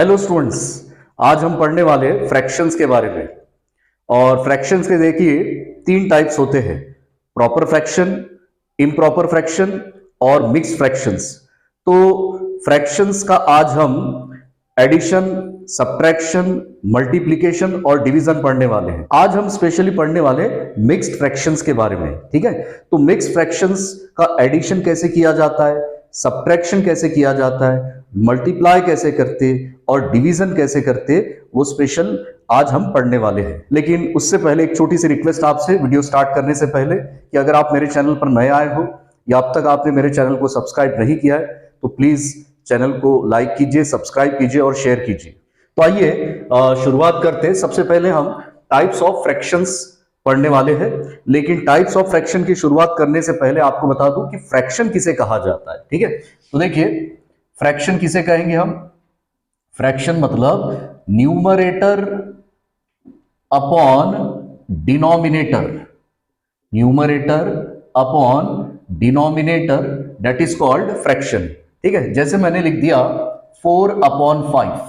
Hello students, आज हम पढ़ने वाले फ्रैक्शंस के बारे में। और फ्रैक्शंस के देखिए तीन टाइप्स होते हैं, प्रॉपर फ्रैक्शन, इम्प्रॉपर फ्रैक्शन और मिक्स्ड फ्रैक्शंस। तो फ्रैक्शंस का आज हम एडिशन, सब्ट्रैक्शन, मल्टीप्लिकेशन और डिवीजन पढ़ने वाले हैं। आज हम स्पेशली पढ़ने वाले मिक्स्ड फ्रैक्शंस के बारे में, ठीक है। तो मिक्स्ड फ्रैक्शंस का एडिशन कैसे किया जाता है, सब्ट्रैक्शन कैसे किया जाता है, मल्टीप्लाई कैसे करते और डिवीजन कैसे करते, वो स्पेशल आज हम पढ़ने वाले हैं। लेकिन उससे पहले एक छोटी सी रिक्वेस्ट आपसे, वीडियो स्टार्ट करने से पहले, कि अगर आप मेरे चैनल पर नए आए हो या अब तक आपने मेरे चैनल को सब्सक्राइब नहीं किया है तो प्लीज चैनल को लाइक कीजिए, सब्सक्राइब कीजिए और शेयर कीजिए। तो आइए शुरुआत करते हैं। सबसे पहले हम टाइप्स ऑफ फ्रैक्शंस पढ़ने वाले हैं। लेकिन टाइप्स ऑफ फ्रैक्शन की शुरुआत करने से पहले आपको बता दूं कि फ्रैक्शन किसे कहा जाता है, ठीक है। तो देखिए, फ्रैक्शन किसे कहेंगे हम? फ्रैक्शन मतलब numerator upon denominator, numerator upon denominator, that is called fraction, ठीक है। जैसे मैंने लिख दिया 4/5,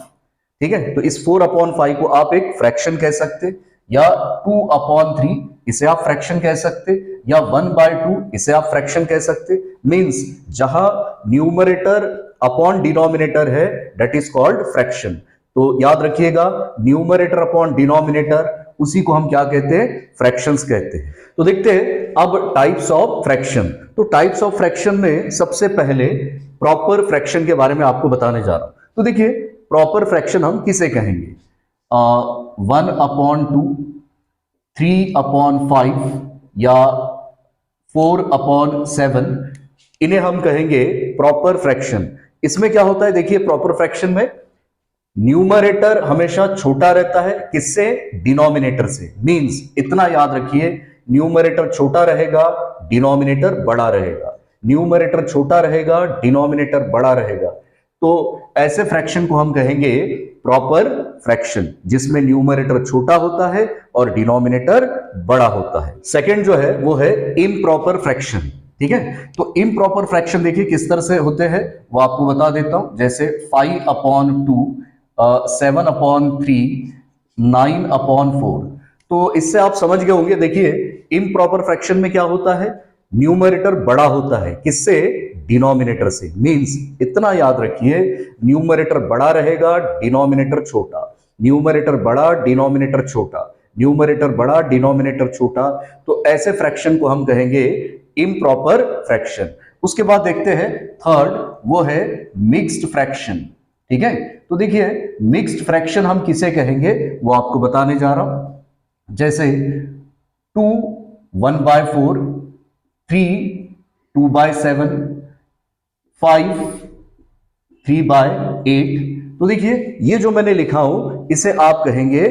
ठीक है। तो इस 4/5 को आप एक फ्रैक्शन कह सकते, या 2/3 इसे आप फ्रैक्शन कह सकते, या 1/2 इसे आप फ्रैक्शन कह सकते। मींस जहां न्यूमरेटर अपॉन डिनोमिनेटर है, दैट इज कॉल्ड फ्रैक्शन। तो याद रखिएगा, न्यूमरेटर अपॉन डिनोमिनेटर, उसी को हम क्या कहते हैं? फ्रैक्शंस कहते हैं। तो देखते हैं अब टाइप्स ऑफ फ्रैक्शन। तो टाइप्स ऑफ फ्रैक्शन में सबसे पहले प्रॉपर फ्रैक्शन के बारे में आपको बताने जा रहा हूं। तो देखिए, प्रॉपर फ्रैक्शन हम किसे कहेंगे? 1/2, 3/5 या 4/7, इन्हें हम कहेंगे प्रॉपर फ्रैक्शन। इसमें क्या होता है, देखिए, प्रॉपर फ्रैक्शन में न्यूमरेटर हमेशा छोटा रहता है, किससे? डिनोमिनेटर से। मींस इतना याद रखिए, न्यूमरेटर छोटा रहेगा, डिनोमिनेटर बड़ा रहेगा, न्यूमरेटर छोटा रहेगा, डिनोमिनेटर बड़ा रहेगा। तो ऐसे फ्रैक्शन को हम कहेंगे प्रॉपर फ्रैक्शन, जिसमें न्यूमरेटर छोटा होता है और डिनोमिनेटर बड़ा होता है। सेकंड जो है वो है इम्प्रॉपर फ्रैक्शन, ठीक है। तो इम्प्रॉपर फ्रैक्शन देखिए किस तरह से होते हैं, वो आपको बता देता हूं। जैसे 5/2, 7/3, 9/4। तो इससे आप समझ गए होंगे। देखिए, इम्प्रॉपर फ्रैक्शन में क्या होता है, न्यूमरेटर बड़ा होता है, किससे? डिनोमिनेटर से। मींस इतना याद रखिए, न्यूमरेटर बड़ा रहेगा, डिनोमिनेटर छोटा, न्यूमरेटर बड़ा, डिनोमिनेटर छोटा, न्यूमरेटर बड़ा, डिनोमिनेटर छोटा। तो ऐसे फ्रैक्शन को हम कहेंगे इम्प्रॉपर फ्रैक्शन। उसके बाद देखते हैं थर्ड, वो है मिक्स्ड फ्रैक्शन, ठीक है। तो देखिए, मिक्स्ड फ्रैक्शन हम किसे कहेंगे वो आपको बताने जा रहा हूं। जैसे 2 1/4, 3 2/7, 5 3/8। तो देखिए, ये जो मैंने लिखा हूं इसे आप कहेंगे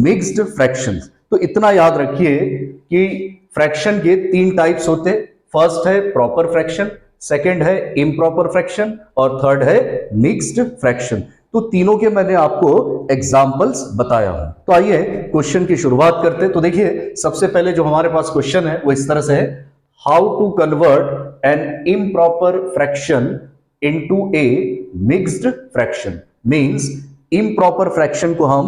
मिक्स्ड फ्रैक्शंस। तो इतना याद रखिए कि फ्रैक्शन के तीन टाइप्स होते हैं। फर्स्ट है प्रॉपर फ्रैक्शन, सेकंड है इम्प्रॉपर फ्रैक्शन और थर्ड है मिक्स्ड फ्रैक्शन। तो तीनों के मैंने आपको एग्जांपल्स बताया हूं। तो आइए क्वेश्चन की शुरुआत करते हैं। तो देखिए, सबसे पहले जो हमारे पास क्वेश्चन है वो इस तरह से है, how to convert an improper fraction into a mixed fraction. Means improper fraction को हम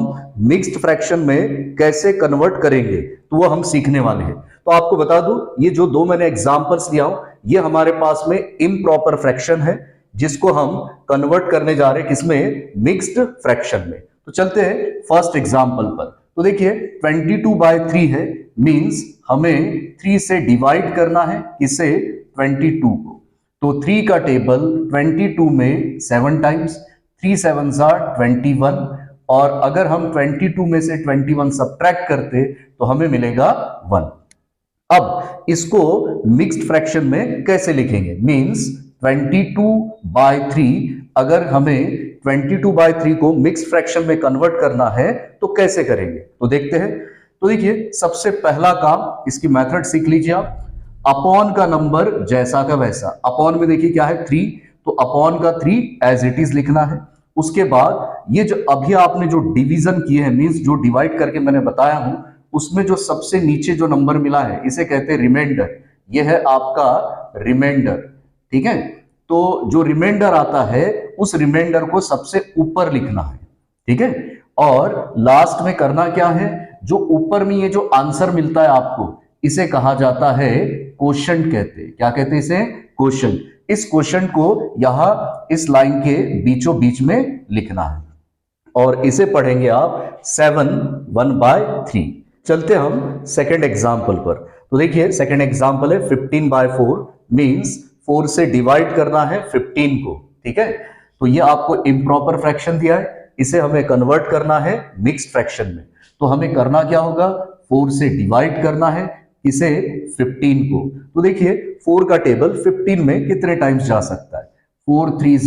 मिक्स्ड फ्रैक्शन में कैसे कन्वर्ट करेंगे, तो वो हम सीखने वाले हैं। तो आपको बता दूं, ये जो दो मैंने एग्जांपल्स लिया हूं, ये हमारे पास में इम्प्रॉपर फ्रैक्शन है, जिसको हम कन्वर्ट करने जा रहे हैं किसमें? मिक्स्ड फ्रैक्शन में। तो चलते हैं फर्स्ट एग्जांपल पर। तो देखिए, 22/3 है, मींस हमें 3 से डिवाइड करना है, किसे? 22 को। तो 3 का टेबल 22 में 7 टाइम्स, 3 7s are 21, और अगर हम 22 में से 21 सब्ट्रैक्ट करते तो हमें मिलेगा 1। अब इसको मिक्स्ड फ्रैक्शन में कैसे लिखेंगे? मींस 22/3, अगर हमें 22/3 को मिक्स्ड फ्रैक्शन में कन्वर्ट करना है तो कैसे करेंगे, तो देखते हैं। तो देखिए, सबसे पहला काम, इसकी मेथड सीख लीजिए आप। अपॉन का नंबर जैसा का वैसा। अपॉन में देखिए क्या है? 3, तो अपॉन का 3 एज इट इज लिखना है। उसके बाद ये जो अभी आपने जो डिवीजन किए हैं, मींस जो डिवाइड करके मैंने बताया हूं, उसमें जो सबसे नीचे जो नंबर मिला है इसे कहते हैं रिमाइंडर। ये है आपका रिमाइंडर, ठीक है। तो जो रिमाइंडर आता है उस रिमाइंडर को सबसे ऊपर लिखना है, ठीक है। और लास्ट में करना क्या है, जो ऊपर में ये जो आंसर मिलता है आपको, इसे कहा जाता है क्वोशंट कहते हैं। क्या कहते हैं इसे? क्वोशंट। इस क्वोशंट को यहां इस लाइन के बीचों बीच में लिखना है और इसे पढ़ेंगे आप 7 1/3। चलते हम सेकंड एग्जांपल पर। तो देखिए सेकंड एग्जांपल है 15/4, मींस 4 से डिवाइड करना है 15 को। ठीक है, तो ये आपको इम्प्रॉपर फ्रैक्शन दिया है, इसे हमें कन्वर्ट करना है मिक्स्ड फ्रैक्शन में। तो हमें करना क्या होगा, 4 से डिवाइड करना है इसे 15 को। तो देखिए 4 का टेबल 15 में कितने टाइम्स जा सकता है, 4 3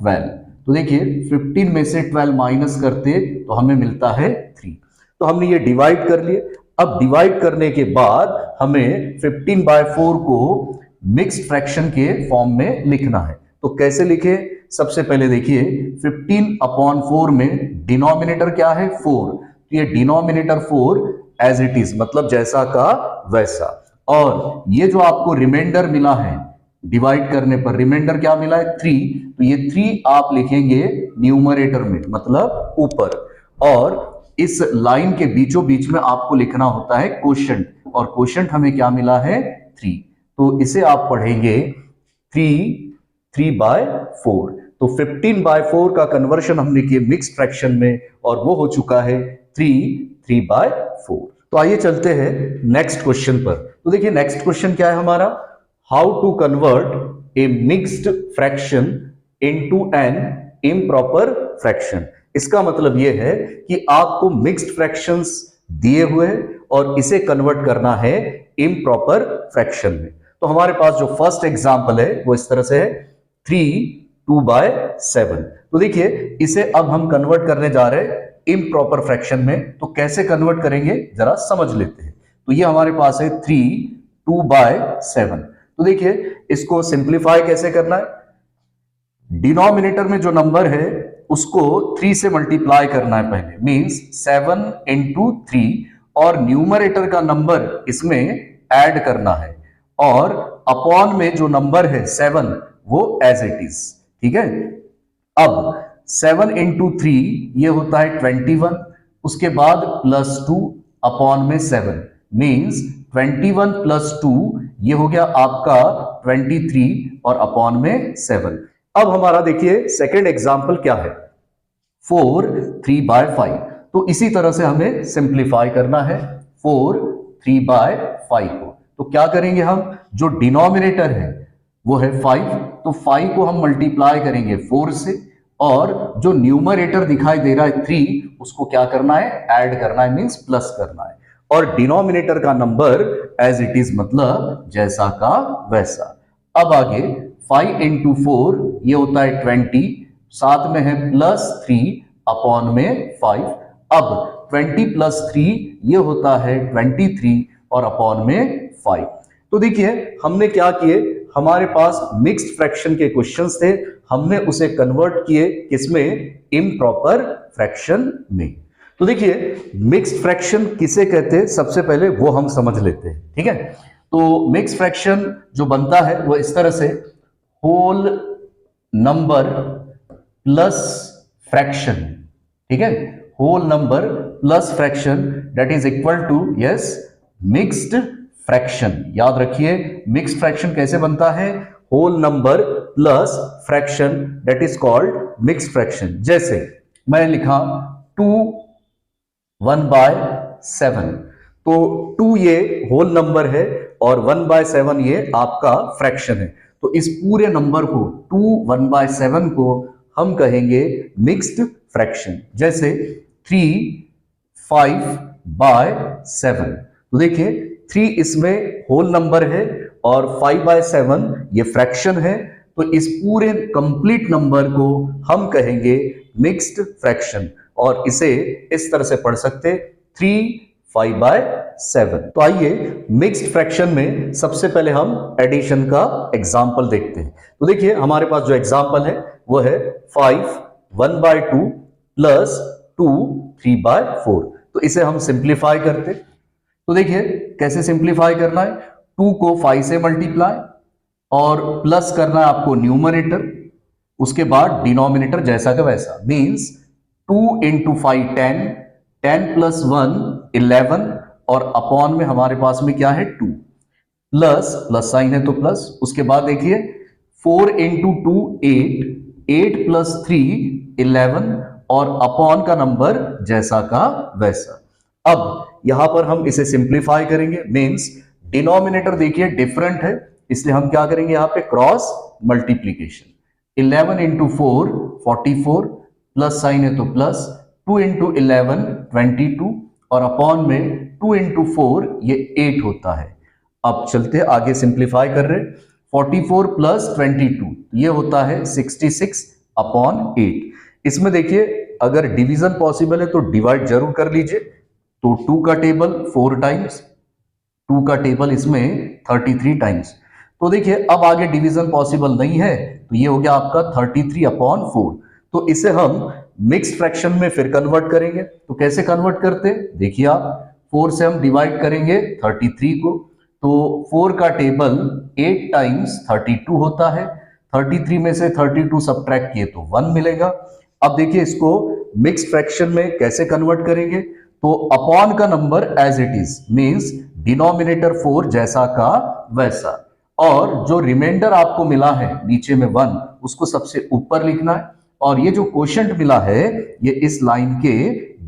12। तो देखिए 15 में से 12 माइनस करते तो हमें मिलता है 3। तो हमने ये डिवाइड कर लिए। अब डिवाइड करने के बाद हमें 15/4 को मिक्स्ड फ्रैक्शन के फॉर्म में लिखना है। तो कैसे लिखे, सबसे पहले देखिए 15/4 में डिनोमिनेटर क्या है 4, तो ये डिनोमिनेटर 4 एज इट इज, मतलब जैसा का वैसा। और ये जो आपको रिमाइंडर मिला है डिवाइड करने पर, रिमाइंडर क्या मिला है 3, तो ये 3 आप लिखेंगे न्यूमरेटर में, मतलब ऊपर। और इस लाइन के बीचों बीच में आपको लिखना होता है क्वोशंट, और क्वोशंट हमें क्या मिला है 3। तो इसे आप पढ़ेंगे 3/4। तो 15/4 का कन्वर्शन हमने किया मिक्स्ड फ्रैक्शन में और वो हो चुका है 3/4। तो आइए चलते हैं नेक्स्ट क्वेश्चन पर। तो देखिए नेक्स्ट क्वेश्चन क्या है हमारा, how to convert a mixed fraction into an improper fraction. इसका मतलब यह है कि आपको मिक्स्ड फ्रैक्शंस दिए हुए हैं और इसे कन्वर्ट करना है इम्प्रॉपर फ्रैक्शन में। तो हमारे पास जो फर्स्ट एग्जांपल है वो इस तरह से है 3/2/7। तो देखिए इसे अब हम कन्वर्ट करने जा रहे हैं इम्प्रॉपर फ्रैक्शन में। तो कैसे कन्वर्ट करेंगे जरा समझ लेते हैं। तो ये हमारे पास है 3/2/7। तो देखिए इसको सिंप्लीफाई कैसे करना है, डिनोमिनेटर में जो नंबर है उसको 3 से मल्टीप्लाई करना है पहले, मींस 7 × 3, और न्यूमरेटर का नंबर इसमें ऐड करना है, और अपॉन में जो नंबर है 7 वो एज इट इज। ठीक है, अब 7 × 3 ये होता है 21, उसके बाद +2 अपॉन में 7, मींस 21 + 2 ये हो गया आपका 23 और अपॉन में 7। अब हमारा देखिए सेकंड एग्जांपल क्या है, 4 3/5। तो इसी तरह से हमें सिंप्लीफाई करना है 4 3/5 को। तो क्या करेंगे हम, जो डिनोमिनेटर है वो है 5, तो 5 को हम मल्टीप्लाई करेंगे 4 से, और जो न्यूमरेटर दिखाई दे रहा है 3 उसको क्या करना है, ऐड करना है, मींस प्लस करना है, और डिनोमिनेटर का नंबर एज इट इज, मतलब जैसा का वैसा। अब आगे 5 × 4 ये होता है 20, साथ में है +3 अपॉन में 5। अब 20 + 3 ये होता है 23 और अपॉन में 5। तो देखिए हमने क्या किए, हमारे पास मिक्स्ड फ्रैक्शन के क्वेश्चंस थे, हमने उसे कन्वर्ट किए किसमें, इम्प्रॉपर फ्रैक्शन में। तो देखिए मिक्स्ड फ्रैक्शन किसे कहते हैं, सबसे पहले वो हम समझ लेते हैं। ठीक है, तो मिक्स्ड फ्रैक्शन जो बनता है वो इस तरह से, होल नंबर प्लस फ्रैक्शन। ठीक है, whole number plus fraction that is equal to, yes, mixed fraction. याद रखिए मिक्स्ड फ्रैक्शन कैसे बनता है, whole number plus fraction that is called mixed fraction. जैसे मैं लिखा 2 1/7, तो 2 ये होल नंबर है और 1/7 ये आपका फ्रैक्शन है। तो इस पूरे नंबर को 2 1/7 को हम कहेंगे मिक्स्ड फ्रैक्शन। जैसे 3 5/7, तो देखिए 3 इसमें होल नंबर है और 5/7 ये फ्रैक्शन है, तो इस पूरे कंप्लीट नंबर को हम कहेंगे मिक्स्ड फ्रैक्शन, और इसे इस तरह से पढ़ सकते 3 5/7। तो आइए मिक्स्ड फ्रैक्शन में सबसे पहले हम एडिशन का एग्जांपल देखते हैं। तो देखिए हमारे पास जो एग्जांपल है वो है 5 1/2 + 2 3/4। तो इसे हम सिंप्लीफाई करते। तो देखिए कैसे सिंप्लीफाई करना है, 2 को 5 से मल्टीप्लाई और प्लस करना है आपको न्यूमरेटर, उसके बाद डिनोमिनेटर जैसा का वैसा, मींस 2 इंटू 5 10, 10 प्लस 1 11, और अपॉन में हमारे पास में क्या है 2, प्लस प्लस साइन है तो प्लस। उसके बाद देखिए 4 इंटू 2 8, 8 प्लस 3 11, और अपॉन का नंबर जैसा का वैसा। अब यहां पर हम इसे सिंप्लीफाई करेंगे, मींस डिनोमिनेटर देखिए डिफरेंट है, इसलिए हम क्या करेंगे यहाँ पे cross multiplication. 11 into 4 44, plus sign है तो प्लस, 2 इंटू 11 22, और अपॉन में 2 इंटू 4 ये 8 होता है। अब चलते आगे सिंप्लीफाई कर रहे, 44 प्लस 22 ये होता है 66 अपॉन 8। इसमें देखिए अगर डिवीजन पॉसिबल है तो डिवाइड जरूर कर लीजिए। तो 2 का टेबल 4 टाइम्स, 2 का टेबल इसमें 33 टाइम्स। तो देखिए अब आगे डिवीजन पॉसिबल नहीं है, तो ये हो गया आपका 33 अपॉन 4। तो इसे हम मिक्स्ड फ्रैक्शन में फिर कन्वर्ट करेंगे। तो कैसे कन्वर्ट करते हैं देखिए आप, 4 से हम डिवाइड करेंगे 33 को, तो 4 का टेबल 8 टाइम्स 32 होता है। 33 में से 32 सब्ट्रैक्ट किए तो 1 मिलेगा। अब देखिए इसको मिक्स्ड फ्रैक्शन में कैसे कन्वर्ट करेंगे, तो अपॉन का number as it is, means denominator 4 जैसा का वैसा, और जो रिमाइंडर आपको मिला है नीचे में 1 उसको सबसे ऊपर लिखना है, और ये जो क्वोशिएंट मिला है ये इस लाइन के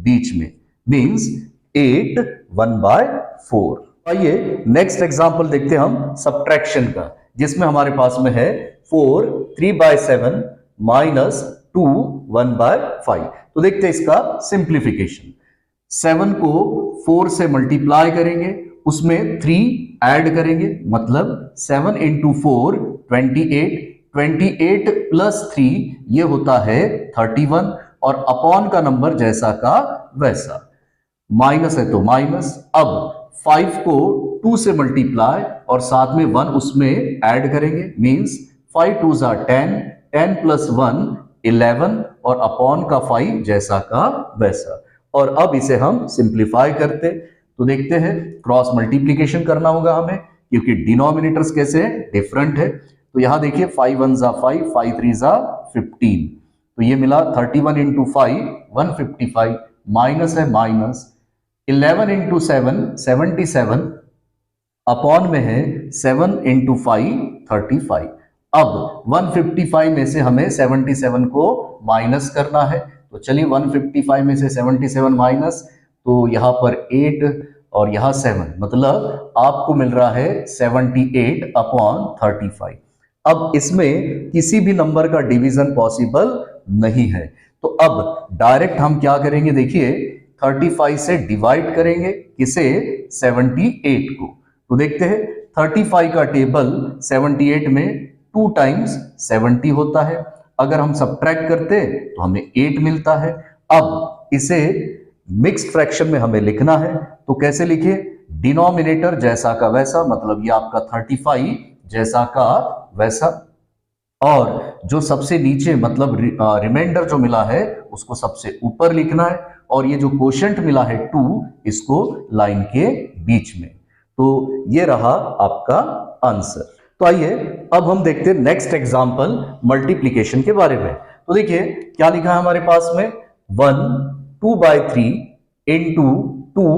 बीच में, मींस 8 1/4। आइए नेक्स्ट एग्जांपल देखते हैं हम सब्ट्रैक्शन का, जिसमें हमारे पास में है 4 3/7 माइनस 2 1/5। तो देखते हैं इसका सिंप्लीफिकेशन। 7 को 4 से मल्टीप्लाई करेंगे, उसमें 3 ऐड करेंगे, मतलब 7 इंटू 4 28, 28 प्लस 3 ये होता है 31, और अपॉन का नंबर जैसा का वैसा। माइनस है तो माइनस। अब 5 को 2 से मल्टीप्लाई और साथ में 1 उसमें ऐड करेंगे, मींस 5 2 जा 10, 10 प्लस 1 11, और अपॉन का 5 जैसा का वैसा। और अब इसे हम सिंप्लीफाई करते, तो देखते हैं क्रॉस मल्टीप्लीकेशन करना होगा हमें, क्योंकि डिनोमिनेटर्स कैसे हैं डिफरेंट है। तो यहां देखिए 5 1 जा 5, 5 3 जा 15, तो ये मिला 31 इंटू 5 155, माइनस है माइनस, 11 इंटू 7 77, अपॉन में है 7 इंटू 5 35। अब 155 में से हमें 77 को माइनस करना है, तो चलिए 155 में से 77 माइनस, तो यहां पर 8 और यहां 7, मतलब आपको मिल रहा है 78 अपॉन 35। अब इसमें किसी भी नंबर का डिवीजन पॉसिबल नहीं है, तो अब डायरेक्ट हम क्या करेंगे देखिए, 35 से डिवाइड करेंगे किसे, 78 को। तो देखते हैं 35 का टेबल 78 में 2 टाइम्स 70 होता है। अगर हम सब्ट्रैक्ट करते तो हमें 8 मिलता है। अब इसे मिक्स्ड फ्रैक्शन में हमें लिखना है, तो कैसे लिखे, डिनोमिनेटर जैसा का वैसा, मतलब ये आपका 35 जैसा का वैसा, और जो सबसे नीचे मतलब रिमाइंडर जो मिला है उसको सबसे ऊपर लिखना है, और ये जो क्वोशिएंट मिला है 2 इसको लाइन के बीच में। तो ये रहा आपका आंसर। तो आइए अब हम देखते हैं नेक्स्ट एग्जांपल मल्टीप्लिकेशन के बारे में। तो देखिए क्या लिखा है हमारे पास में, 1 2/3 इंटू 2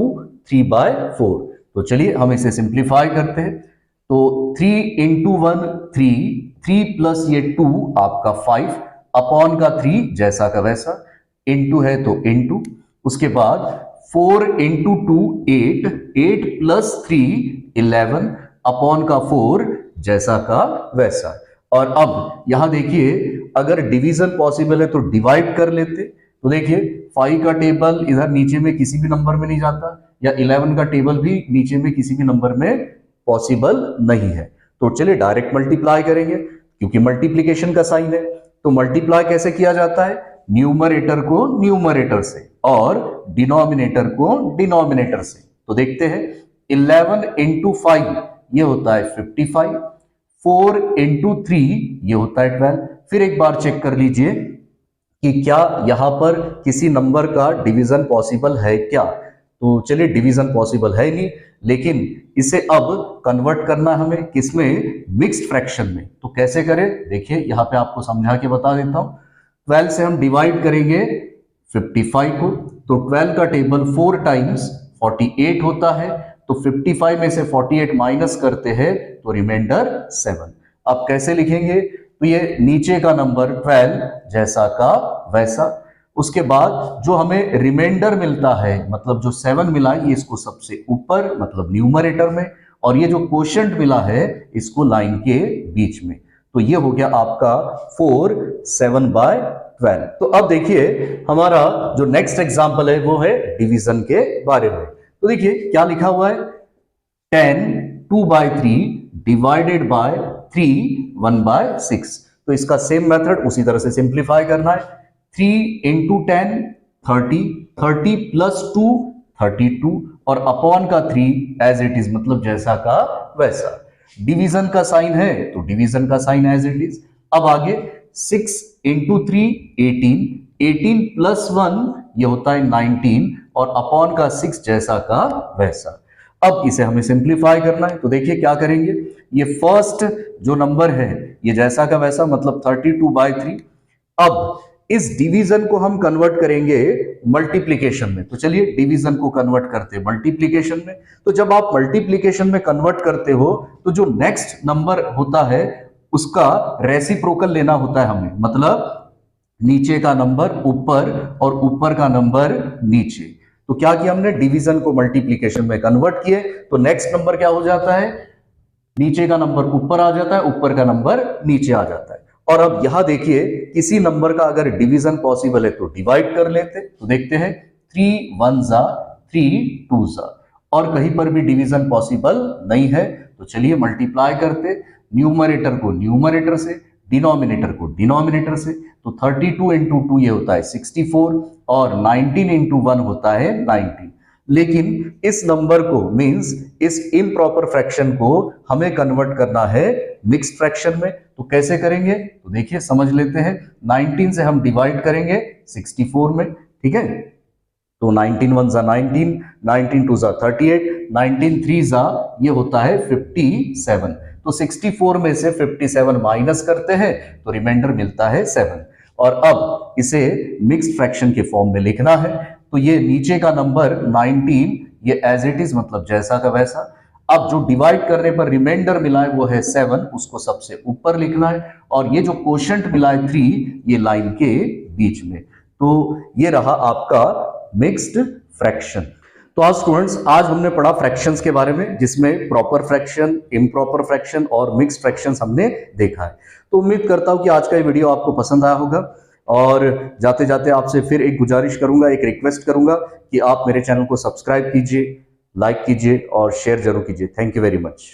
3/4। तो चलिए हम इसे सिंप्लीफाई करते हैं। तो 3 इंटू 1 3, 3 प्लस ये 2 आपका 5, अपॉन का 3 जैसा का वैसा, इंटू है तो इंटू। उसके बाद 4 इंटू 2 8, 8 प्लस 3 11, अपॉन का 4 जैसा का वैसा। और अब यहां देखिए अगर डिवीजन पॉसिबल है तो डिवाइड कर लेते। तो देखिए 5 का टेबल इधर नीचे में किसी भी नंबर में नहीं जाता, या 11 का टेबल भी नीचे में किसी भी नंबर में पॉसिबल नहीं है। तो चलिए डायरेक्ट मल्टीप्लाई करेंगे, क्योंकि मल्टीप्लिकेशन का साइन है। तो मल्टीप्लाई कैसे किया जाता है, न्यूमरेटर को न्यूमरेटर से और डिनोमिनेटर को डिनोमिनेटर से। तो देखते हैं 11 इंटू 5 ये होता है 55, 4 इंटू 3 ये होता है 12। फिर एक बार चेक कर लीजिए कि क्या यहां पर किसी नंबर का डिवीजन पॉसिबल है क्या। तो चलिए डिवीजन पॉसिबल है नहीं, लेकिन इसे अब कन्वर्ट करना हमें किसमें, मिक्स्ड फ्रैक्शन में। तो कैसे करें देखिए, यहां पे आपको समझा के बता देता हूं। 12 से हम डिवाइड करेंगे 55 को, तो 12 का टेबल 4 टाइम्स 48 होता है, तो 55 में से 48 माइनस करते हैं तो रिमाइंडर 7। अब कैसे लिखेंगे, तो ये नीचे का नंबर 12 जैसा का वैसा, उसके बाद जो हमें रिमाइंडर मिलता है मतलब जो 7 मिला है ये इसको सबसे ऊपर मतलब न्यूमरेटर में, और ये जो क्वोशिएंट मिला है इसको लाइन के बीच में, तो ये हो गया आपका 4 7/12। तो अब देखिए हमारा जो नेक्स्ट एग्जांपल है वो है डिवीजन के बारे में। तो देखिए क्या लिखा हुआ है, 10 2/3 डिवाइडेड बाय 3 1/6। तो इसका सेम मेथड उसी तरह से सिंप्लीफाई करना है। 3 into 10 30, 30 plus 2 32 और अपॉन का 3 एज इट इज मतलब जैसा का वैसा। डिवीजन का साइन है तो डिवीजन का साइन एज इट इज। अब आगे 6 into 3 18, 18 plus 1 ये होता है 19 और अपॉन का 6 जैसा का वैसा। अब इसे हमें सिंप्लीफाई करना है, तो देखिए क्या करेंगे, ये फर्स्ट जो नंबर है ये जैसा का वैसा मतलब 32/3। अब इस डिवीजन को हम कन्वर्ट करेंगे मल्टीप्लिकेशन में, तो चलिए डिवीजन को कन्वर्ट करते हैं मल्टीप्लिकेशन में। तो जब आप मल्टीप्लिकेशन में कन्वर्ट करते हो तो जो नेक्स्ट नंबर होता है उसका रेसिप्रोकल लेना होता है हमें, मतलब नीचे का नंबर ऊपर और ऊपर का नंबर नीचे। तो क्या किया हमने, डिवीजन को मल्टीप्लिकेशन में कन्वर्ट किए, तो नेक्स्ट नंबर क्या हो जाता है, नीचे का नंबर ऊपर आ जाता है, ऊपर का नंबर नीचे आ जाता है। और अब यहां देखिए किसी नंबर का अगर डिवीजन पॉसिबल है तो डिवाइड कर लेते, तो देखते हैं 3 1 जा 3 2 जा, और कहीं पर भी डिवीजन पॉसिबल नहीं है तो चलिए मल्टीप्लाई करते, न्यूमरेटर को न्यूमरेटर से, डिनोमिनेटर को डिनोमिनेटर से। तो 32 into 2 ये होता है 64 और 19 into 1 होता है 90। लेकिन इस नंबर को मींस इस इम्प्रॉपर फ्रैक्शन को हमें कन्वर्ट करना है मिक्स्ड फ्रैक्शन में, तो कैसे करेंगे, तो देखिए समझ लेते हैं। 19 से हम डिवाइड करेंगे 64 में, ठीक है, तो 19 1 जा 19, 19 2 जा 38, 19 3 जा ये होता है 57। तो 64 में से 57 माइनस करते हैं तो रिमाइंडर मिलता है 7। और अब इसे मिक्स्ड फ्रैक्शन के फॉर्म में लिखना है, तो ये नीचे का नंबर 19 ये एज इट इज मतलब जैसा का वैसा। अब जो डिवाइड करने पर रिमाइंडर मिला है वो है 7, उसको सबसे ऊपर लिखना है, और ये जो क्वोशिएंट मिला है 3 ये लाइन के बीच में। तो ये रहा आपका मिक्स्ड फ्रैक्शन। तो आज स्टूडेंट्स आज हमने पढ़ा फ्रैक्शंस के बारे में, जिसमें प्रॉपर फ्रैक्शन, इम्प्रॉपर फ्रैक्शन और मिक्स्ड फ्रैक्शंस हमने देखा है। तो उम्मीद करता हूं कि आज का ये वीडियो आपको पसंद आया होगा, और जाते जाते आपसे फिर एक गुजारिश करूंगा, एक रिक्वेस्ट करूंगा कि आप मेरे चैनल को सब्सक्राइब कीजिए, लाइक कीजिए और शेयर जरूर कीजिए। Thank you very much.